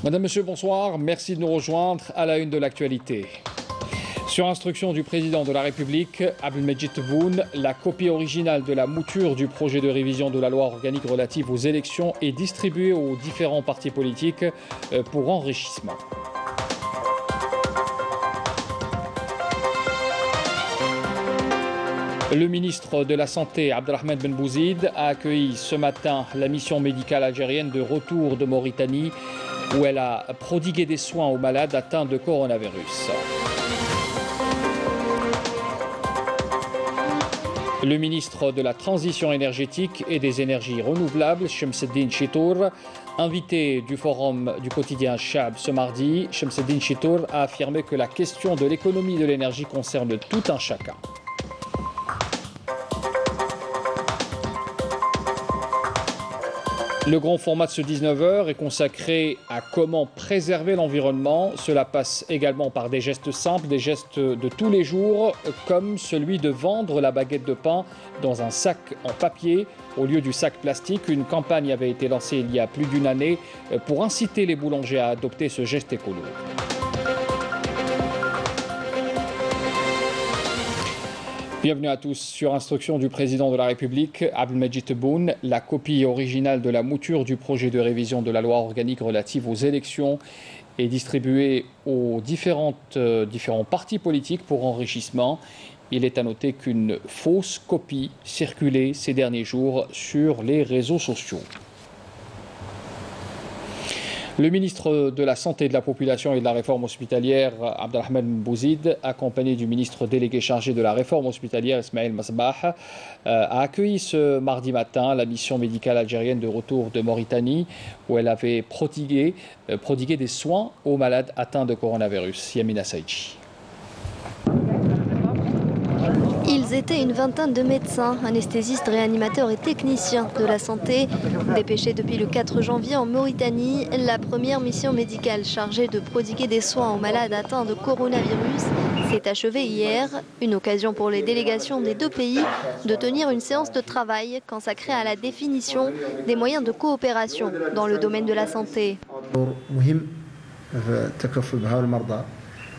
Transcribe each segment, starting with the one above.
Madame, Monsieur, bonsoir. Merci de nous rejoindre à la une de l'actualité. Sur instruction du président de la République, Abdelmejid Tebboune, la copie originale de la mouture du projet de révision de la loi organique relative aux élections est distribuée aux différents partis politiques pour enrichissement. Le ministre de la Santé, Abdelrahman Ben Bouzid, a accueilli ce matin la mission médicale algérienne de retour de Mauritanie, où elle a prodigué des soins aux malades atteints de coronavirus. Le ministre de la Transition énergétique et des énergies renouvelables, Chemseddine Chitour, invité du forum du quotidien Chab ce mardi, Chemseddine Chitour a affirmé que la question de l'économie de l'énergie concerne tout un chacun. Le grand format de ce 19h est consacré à comment préserver l'environnement. Cela passe également par des gestes simples, des gestes de tous les jours, comme celui de vendre la baguette de pain dans un sac en papier au lieu du sac plastique. Une campagne avait été lancée il y a plus d'une année pour inciter les boulangers à adopter ce geste écolo. Bienvenue à tous. Sur instruction du président de la République, Abdelmejid Tebboune, la copie originale de la mouture du projet de révision de la loi organique relative aux élections est distribuée aux différents partis politiques pour enrichissement. Il est à noter qu'une fausse copie circulait ces derniers jours sur les réseaux sociaux. Le ministre de la Santé, de la Population et de la Réforme hospitalière, Abdelrahman Ben Bouzid, accompagné du ministre délégué chargé de la Réforme hospitalière, Ismaël Masbah, a accueilli ce mardi matin la mission médicale algérienne de retour de Mauritanie, où elle avait prodigué des soins aux malades atteints de coronavirus. Yamina Saïdji. Ils étaient une vingtaine de médecins, anesthésistes, réanimateurs et techniciens de la santé. Dépêchés depuis le 4 janvier en Mauritanie, la première mission médicale chargée de prodiguer des soins aux malades atteints de coronavirus s'est achevée hier. Une occasion pour les délégations des deux pays de tenir une séance de travail consacrée à la définition des moyens de coopération dans le domaine de la santé.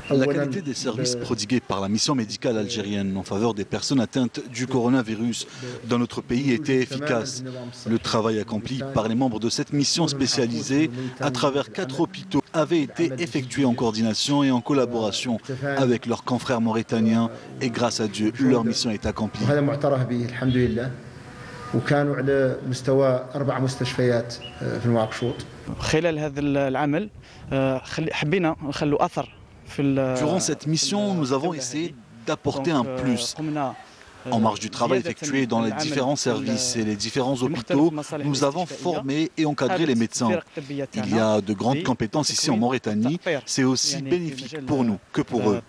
La qualité des services prodigués par la mission médicale algérienne en faveur des personnes atteintes du coronavirus dans notre pays était efficace. Le travail accompli par les membres de cette mission spécialisée à travers 4 hôpitaux avait été effectué en coordination et en collaboration avec leurs confrères mauritaniens et grâce à Dieu, leur mission est accomplie. وكانوا على مستوى 4 مستشفيات في نواكشوط. خلال هذا العمل حبينا نخلوا أثر. Durant cette mission, nous avons essayé d'apporter un plus. En marge du travail effectué dans les différents services et les différents hôpitaux, nous avons formé et encadré les médecins. Il y a de grandes compétences ici en Mauritanie. C'est aussi bénéfique pour nous que pour eux.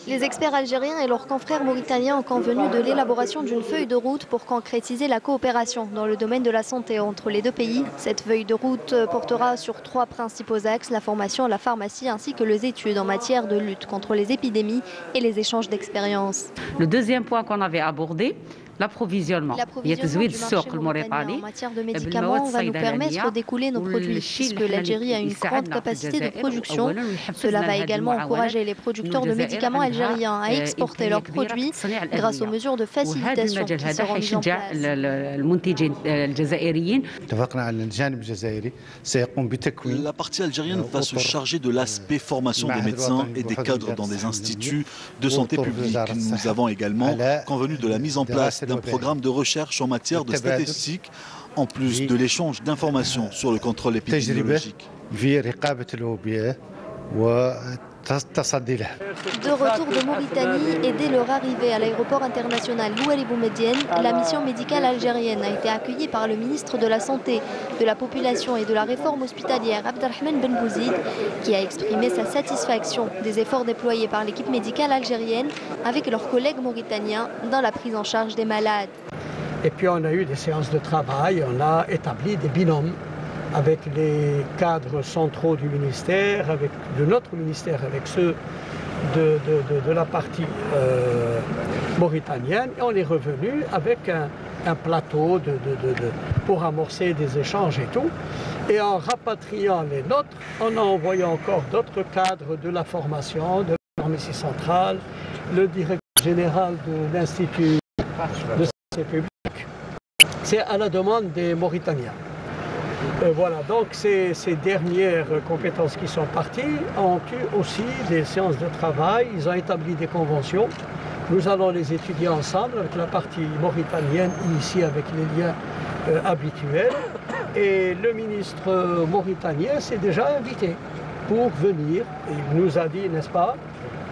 Les experts algériens et leurs confrères mauritaniens ont convenu de l'élaboration d'une feuille de route pour concrétiser la coopération dans le domaine de la santé entre les deux pays. Cette feuille de route portera sur 3 principaux axes, la formation, la pharmacie ainsi que les études en matière de lutte contre les épidémies et les échanges d'expériences. Le deuxième point qu'on avait abordé, l'approvisionnement du marché mauritanien en matière de médicaments va nous permettre d'écouler nos produits, puisque l'Algérie a une grande capacité de production. Cela va également encourager les producteurs de médicaments algériens à exporter leurs produits grâce aux mesures de facilitation qui seront mises en place. La partie algérienne va se charger de l'aspect formation des médecins et des cadres dans des instituts de santé publique. Nous avons également convenu de la mise en place d'un programme de recherche en matière de statistiques, en plus de l'échange d'informations sur le contrôle épidémiologique. De retour de Mauritanie et dès leur arrivée à l'aéroport international Louari Boumedienne, la mission médicale algérienne a été accueillie par le ministre de la Santé, de la Population et de la Réforme hospitalière, Abdelrahman Ben Bouzid, qui a exprimé sa satisfaction des efforts déployés par l'équipe médicale algérienne avec leurs collègues mauritaniens dans la prise en charge des malades. Et puis on a eu des séances de travail, on a établi des binômes avec les cadres centraux du ministère, de notre ministère, avec ceux de la partie mauritanienne. Et on est revenu avec un plateau pour amorcer des échanges et tout. Et en rapatriant les nôtres, on a envoyé encore d'autres cadres de la formation, de la pharmacie centrale, le directeur général de l'Institut de santé publique. C'est à la demande des Mauritaniens. Voilà, donc ces dernières compétences qui sont parties ont eu aussi des séances de travail, ils ont établi des conventions. Nous allons les étudier ensemble avec la partie mauritanienne, ici avec les liens habituels. Et le ministre mauritanien s'est déjà invité pour venir. Il nous a dit, n'est-ce pas,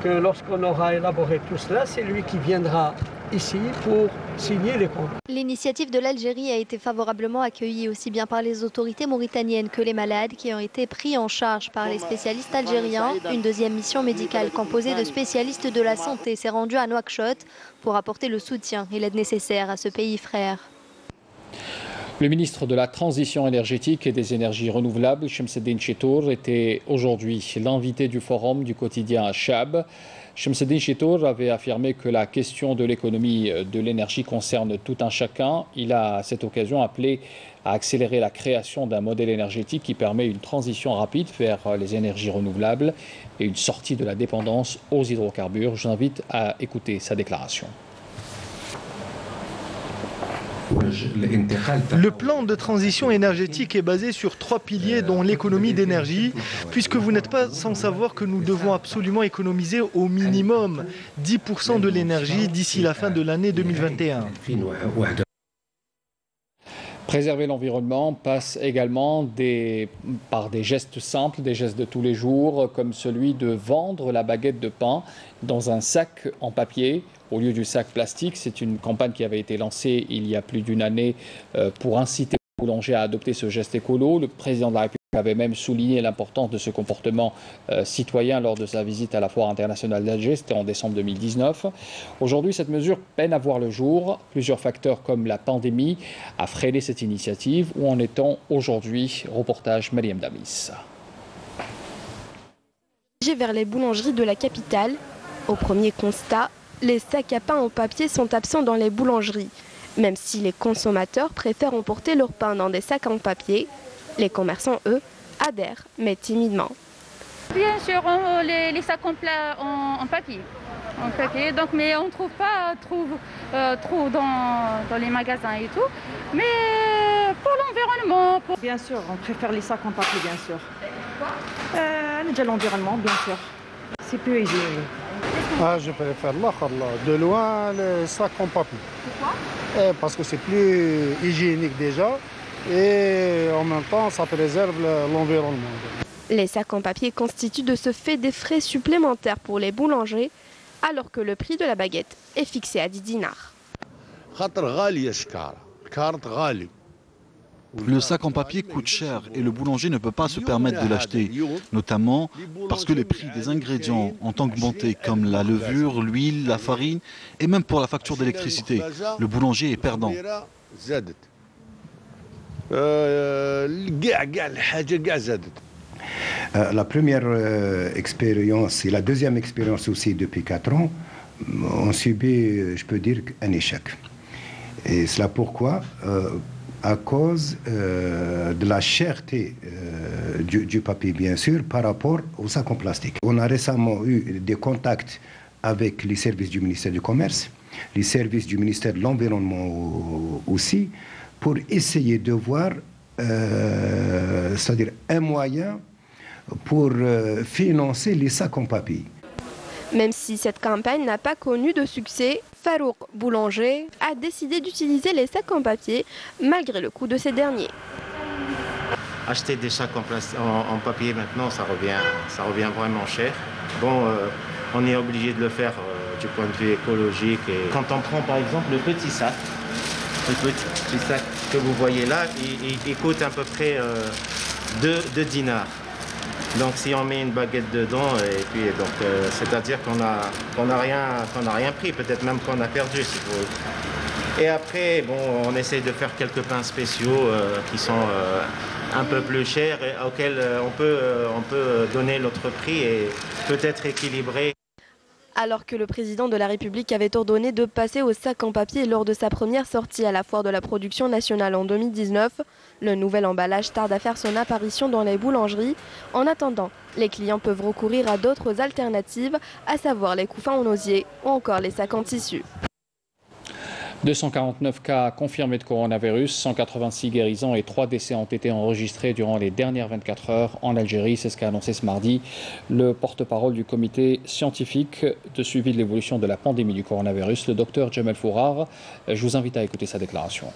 que lorsqu'on aura élaboré tout cela, c'est lui qui viendra ici pour signer les contrats. L'initiative de l'Algérie a été favorablement accueillie aussi bien par les autorités mauritaniennes que les malades qui ont été pris en charge par les spécialistes algériens. Une deuxième mission médicale composée de spécialistes de la santé s'est rendue à Nouakchott pour apporter le soutien et l'aide nécessaire à ce pays frère. Le ministre de la Transition énergétique et des énergies renouvelables, Chemseddine Chitour, était aujourd'hui l'invité du forum du quotidien Chab. Chemseddine Chitour avait affirmé que la question de l'économie de l'énergie concerne tout un chacun. Il a à cette occasion appelé à accélérer la création d'un modèle énergétique qui permet une transition rapide vers les énergies renouvelables et une sortie de la dépendance aux hydrocarbures. Je vous invite à écouter sa déclaration. Le plan de transition énergétique est basé sur 3 piliers dont l'économie d'énergie, puisque vous n'êtes pas sans savoir que nous devons absolument économiser au minimum 10% de l'énergie d'ici la fin de l'année 2021. Préserver l'environnement passe également par des gestes simples, des gestes de tous les jours, comme celui de vendre la baguette de pain dans un sac en papier au lieu du sac plastique. C'est une campagne qui avait été lancée il y a plus d'une année pour inciter les boulangers à adopter ce geste écolo. Le président de la République avait même souligné l'importance de ce comportement citoyen lors de sa visite à la Foire internationale d'Alger, c'était en décembre 2019. Aujourd'hui, cette mesure peine à voir le jour. Plusieurs facteurs comme la pandémie a freiné cette initiative. Où en est-on aujourd'hui? Reportage Mariam Damis. Vers les boulangeries de la capitale, au premier constat, les sacs à pain en papier sont absents dans les boulangeries. Même si les consommateurs préfèrent emporter leur pain dans des sacs en papier, les commerçants, eux, adhèrent, mais timidement. Bien sûr, les sacs en papier. Donc, mais on ne trouve pas trop dans les magasins et tout. Mais pour l'environnement... Bien sûr, on préfère les sacs en papier, bien sûr. Déjà l'environnement, bien sûr. C'est plus hygiénique. Je préfère de loin les sacs en papier. Pourquoi? Parce que c'est plus hygiénique déjà et en même temps ça préserve l'environnement. Les sacs en papier constituent de ce fait des frais supplémentaires pour les boulangers alors que le prix de la baguette est fixé à 10 dinars. Le sac en papier coûte cher et le boulanger ne peut pas se permettre de l'acheter, notamment parce que les prix des ingrédients ont augmenté comme la levure, l'huile, la farine et même pour la facture d'électricité. Le boulanger est perdant. La première expérience et la deuxième expérience aussi depuis 4 ans ont subi, je peux dire, un échec. Et cela pourquoi à cause de la cherté du papier, bien sûr, par rapport au sac en plastique. On a récemment eu des contacts avec les services du ministère du Commerce, les services du ministère de l'Environnement aussi, pour essayer de voir, c'est-à-dire un moyen pour financer les sacs en papier. Même si cette campagne n'a pas connu de succès, Farouk Boulanger a décidé d'utiliser les sacs en papier malgré le coût de ces derniers. Acheter des sacs en papier maintenant, ça revient vraiment cher. Bon, on est obligé de le faire du point de vue écologique. Et quand on prend par exemple le petit sac que vous voyez là, il coûte à peu près 2 dinars. Donc si on met une baguette dedans, et puis donc c'est-à-dire qu'on n'a rien pris, peut-être même qu'on a perdu si vous voulez. Et après, bon, on essaie de faire quelques pains spéciaux qui sont un peu plus chers et auxquels on peut donner notre prix et peut-être équilibrer. Alors que le président de la République avait ordonné de passer au sac en papier lors de sa première sortie à la foire de la production nationale en 2019, le nouvel emballage tarde à faire son apparition dans les boulangeries. En attendant, les clients peuvent recourir à d'autres alternatives, à savoir les couffins en osier ou encore les sacs en tissu. 249 cas confirmés de coronavirus, 186 guérisons et 3 décès ont été enregistrés durant les dernières 24 heures en Algérie. C'est ce qu'a annoncé ce mardi le porte-parole du comité scientifique de suivi de l'évolution de la pandémie du coronavirus, le docteur Jamel Fourar. Je vous invite à écouter sa déclaration.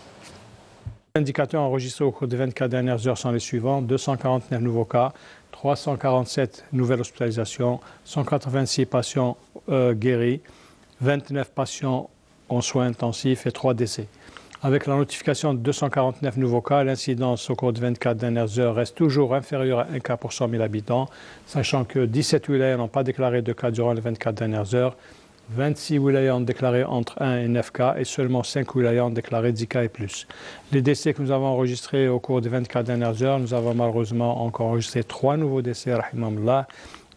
Les indicateurs enregistrés au cours des 24 dernières heures sont les suivants: 249 nouveaux cas, 347 nouvelles hospitalisations, 186 patients guéris, 29 patients en soins intensifs et 3 décès. Avec la notification de 249 nouveaux cas, l'incidence au cours des 24 dernières heures reste toujours inférieure à 1 cas pour 100 000 habitants, sachant que 17 wilayas n'ont pas déclaré de cas durant les 24 dernières heures, 26 wilayas ont déclaré entre 1 et 9 cas et seulement 5 wilayas ont déclaré 10 cas et plus. Les décès que nous avons enregistrés au cours des 24 dernières heures, nous avons malheureusement encore enregistré 3 nouveaux décès, rahimahullah.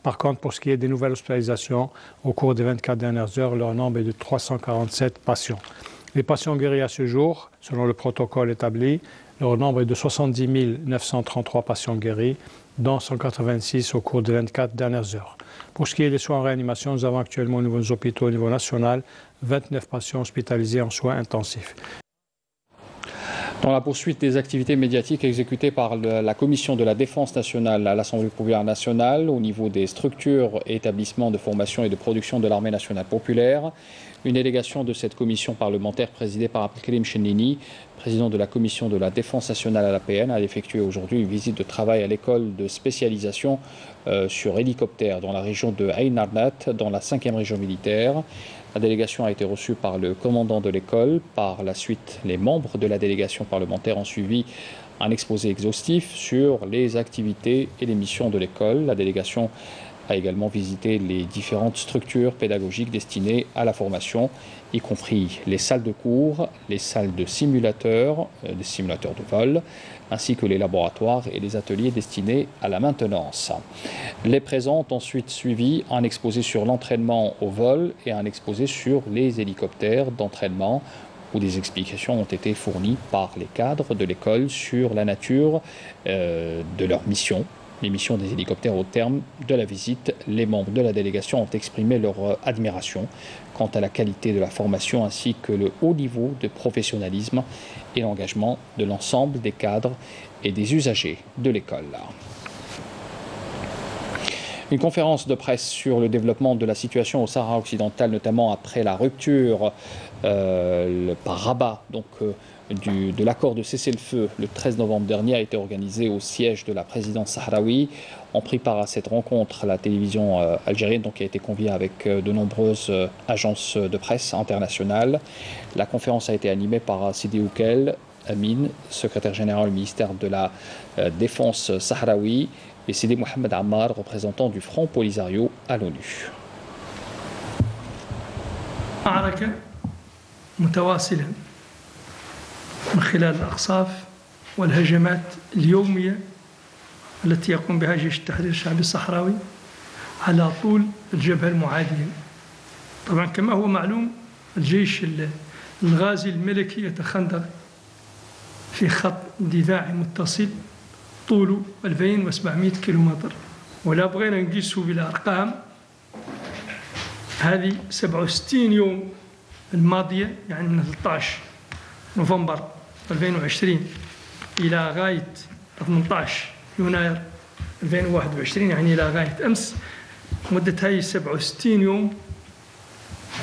Par contre, pour ce qui est des nouvelles hospitalisations, au cours des 24 dernières heures, leur nombre est de 347 patients. Les patients guéris à ce jour, selon le protocole établi, leur nombre est de 70 933 patients guéris, dont 186 au cours des 24 dernières heures. Pour ce qui est des soins en réanimation, nous avons actuellement au niveau des hôpitaux, au niveau national, 29 patients hospitalisés en soins intensifs. Dans la poursuite des activités médiatiques exécutées par la Commission de la Défense nationale à l'Assemblée populaire nationale au niveau des structures et établissements de formation et de production de l'armée nationale populaire, une délégation de cette commission parlementaire présidée par Abdelkrim Chennini, président de la Commission de la Défense nationale à l'APN, a effectué aujourd'hui une visite de travail à l'école de spécialisation sur hélicoptères dans la région de Ain Arnat, dans la 5e région militaire. La délégation a été reçue par le commandant de l'école. Par la suite, les membres de la délégation parlementaire ont suivi un exposé exhaustif sur les activités et les missions de l'école. La délégation a également visité les différentes structures pédagogiques destinées à la formation, y compris les salles de cours, les salles de simulateurs, des simulateurs de vol, ainsi que les laboratoires et les ateliers destinés à la maintenance. Les présents ont ensuite suivi un exposé sur l'entraînement au vol et un exposé sur les hélicoptères d'entraînement, où des explications ont été fournies par les cadres de l'école sur la nature de leur mission. Les missions des hélicoptères. Au terme de la visite, les membres de la délégation ont exprimé leur admiration quant à la qualité de la formation ainsi que le haut niveau de professionnalisme et l'engagement de l'ensemble des cadres et des usagers de l'école. Une conférence de presse sur le développement de la situation au Sahara occidental, notamment après la rupture par Rabat, de l'accord de cessez-le-feu le 13 novembre dernier, a été organisée au siège de la présidence sahraoui. Ont pris part à cette rencontre la télévision algérienne, qui a été conviée avec de nombreuses agences de presse internationales. La conférence a été animée par Sidi Oukel Amin, secrétaire général du ministère de la Défense sahraoui, et Sidi Mohamed Ammar, représentant du Front Polisario à l'ONU. من خلال الأقصاف والهجمات اليومية التي يقوم بها جيش التحرير الشعبي الصحراوي على طول الجبهة المعادية. طبعا كما هو معلوم الجيش الغازي الملكي يتخندق في خط دفاعي متصل طوله 2700 كيلومتر، ولا بغينا نقيسه بالأرقام هذه 67 يوم الماضية، يعني من 13 نوفمبر 2020 إلى غاية 18 يناير 2021، يعني إلى غاية أمس. مدة هاي 67 يوم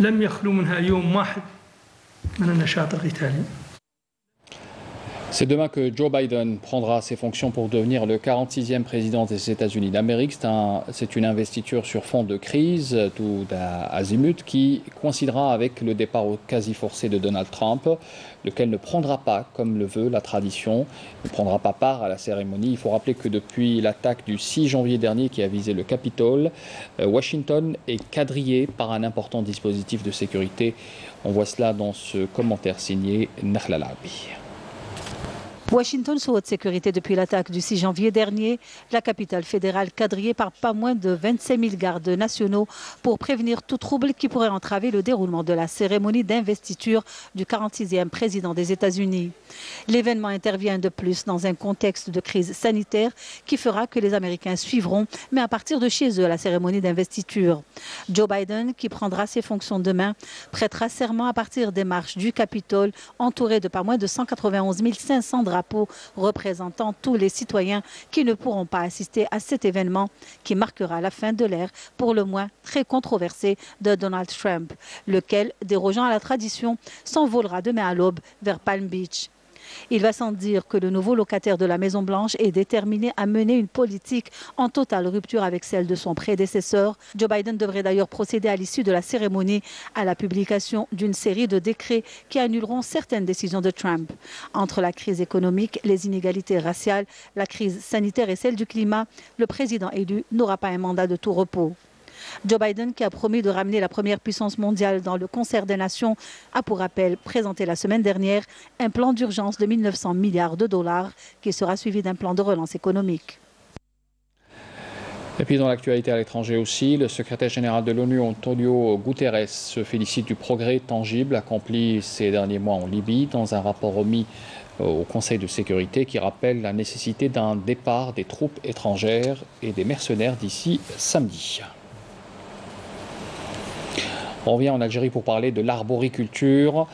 لم يخلو منها يوم واحد من النشاط القتالي. C'est demain que Joe Biden prendra ses fonctions pour devenir le 46e président des États-Unis d'Amérique. C'est une investiture sur fond de crise, tout azimut, qui coïncidera avec le départ quasi forcé de Donald Trump, lequel ne prendra pas, comme le veut la tradition, ne prendra pas part à la cérémonie. Il faut rappeler que depuis l'attaque du 6 janvier dernier qui a visé le Capitole, Washington est quadrillé par un important dispositif de sécurité. On voit cela dans ce commentaire signé Nakhla Labi. Washington sous haute sécurité depuis l'attaque du 6 janvier dernier. La capitale fédérale quadrillée par pas moins de 25 000 gardes nationaux pour prévenir tout trouble qui pourrait entraver le déroulement de la cérémonie d'investiture du 46e président des États-Unis. L'événement intervient de plus dans un contexte de crise sanitaire qui fera que les Américains suivront, mais à partir de chez eux, la cérémonie d'investiture. Joe Biden, qui prendra ses fonctions demain, prêtera serment à partir des marches du Capitole, entouré de pas moins de 191 500 drapeaux représentant tous les citoyens qui ne pourront pas assister à cet événement qui marquera la fin de l'ère, pour le moins très controversée, de Donald Trump, lequel, dérogeant à la tradition, s'envolera demain à l'aube vers Palm Beach. Il va sans dire que le nouveau locataire de la Maison-Blanche est déterminé à mener une politique en totale rupture avec celle de son prédécesseur. Joe Biden devrait d'ailleurs procéder à l'issue de la cérémonie à la publication d'une série de décrets qui annuleront certaines décisions de Trump. Entre la crise économique, les inégalités raciales, la crise sanitaire et celle du climat, le président élu n'aura pas un mandat de tout repos. Joe Biden, qui a promis de ramener la première puissance mondiale dans le concert des nations, a pour rappel présenté la semaine dernière un plan d'urgence de 1 900 milliards de dollars qui sera suivi d'un plan de relance économique. Et puis dans l'actualité à l'étranger aussi, le secrétaire général de l'ONU, Antonio Guterres, se félicite du progrès tangible accompli ces derniers mois en Libye dans un rapport remis au Conseil de sécurité qui rappelle la nécessité d'un départ des troupes étrangères et des mercenaires d'ici samedi. On revient en Algérie pour parler de l'arboriculture,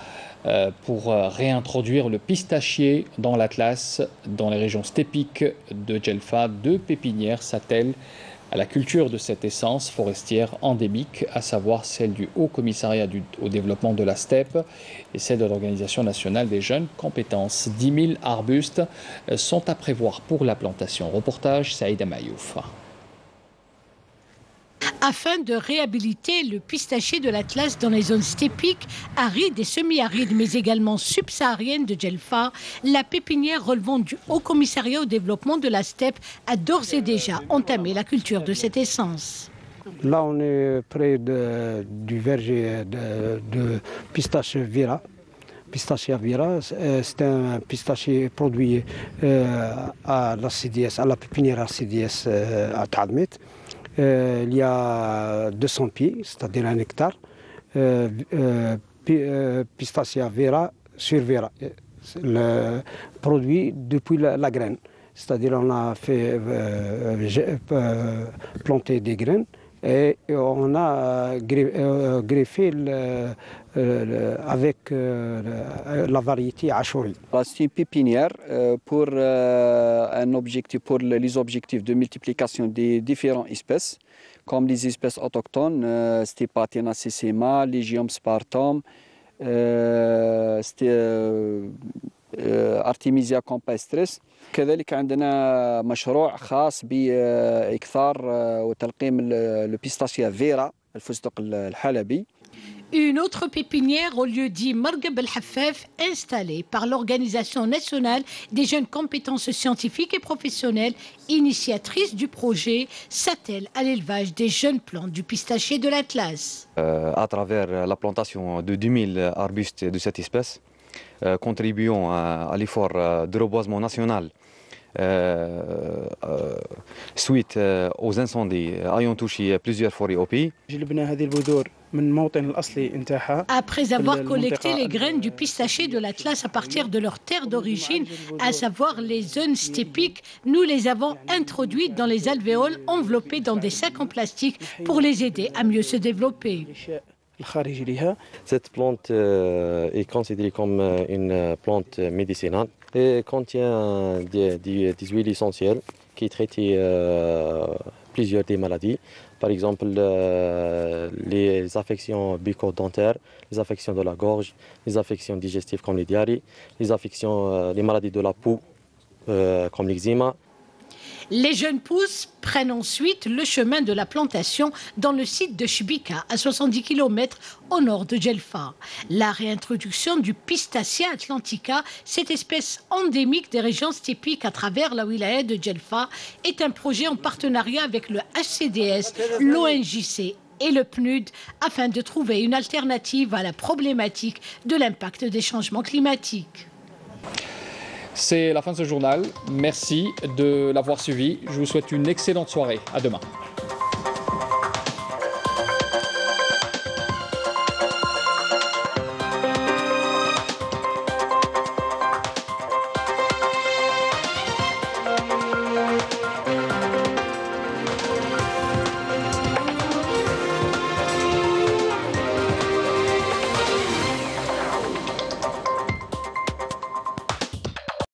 pour réintroduire le pistachier dans l'Atlas, dans les régions steppiques de Djelfa. 2 pépinières s'attellent à la culture de cette essence forestière endémique, à savoir celle du Haut Commissariat au développement de la steppe et celle de l'Organisation nationale des jeunes compétences. 10 000 arbustes sont à prévoir pour la plantation. Reportage Saïda Mayouf. Afin de réhabiliter le pistachier de l'Atlas dans les zones steppiques, arides et semi-arides, mais également subsahariennes de Djelfa, la pépinière relevant du Haut Commissariat au développement de la steppe a d'ores et déjà entamé la culture de cette essence. Là, on est près du verger de pistache Vira. Pistachia Vira, c'est un pistachier produit à la CDS, à la pépinière à CDS à Tadmet. Il y a 200 pieds, c'est-à-dire 1 hectare. Pistachia Vera sur Vera, le produit depuis la graine. C'est-à-dire on a fait planter des graines et on a greffé avec la variété Achouri. C'est une pépinière pour un objectif, pour les objectifs de multiplication des différentes espèces, comme les espèces autochtones, Stepatina sessema, Legium spartum, Artemisia campestris. كذلك عندنا مشروع خاص بإكثار وتلقيم البيستاشيا فيرا الفستق الحلبي. Une autre pépinière au lieu dit Margab el-Hafaf, installée par l'Organisation nationale des jeunes compétences scientifiques et professionnelles, initiatrice du projet, s'attelle à l'élevage des jeunes plantes du pistachier de l'Atlas. À travers la plantation de 10 000 arbustes de cette espèce, contribuant à l'effort de reboisement national suite aux incendies ayant touché plusieurs forêts au pays. Après avoir collecté les graines du pistachier de l'Atlas à partir de leur terre d'origine, à savoir les zones steppiques, nous les avons introduites dans les alvéoles enveloppées dans des sacs en plastique pour les aider à mieux se développer. Cette plante est considérée comme une plante médicinale et contient des huiles essentielles qui traitent plusieurs des maladies. Par exemple, les affections bucco-dentaires, les affections de la gorge, les affections digestives comme les diarrhées, les maladies de la peau comme l'eczéma. Les jeunes pousses prennent ensuite le chemin de la plantation dans le site de Chbika, à 70 km au nord de Djelfa. La réintroduction du Pistacia atlantica, cette espèce endémique des régions steppiques à travers la wilaya de Djelfa, est un projet en partenariat avec le HCDS, l'ONJC et le PNUD afin de trouver une alternative à la problématique de l'impact des changements climatiques. C'est la fin de ce journal. Merci de l'avoir suivi. Je vous souhaite une excellente soirée. À demain.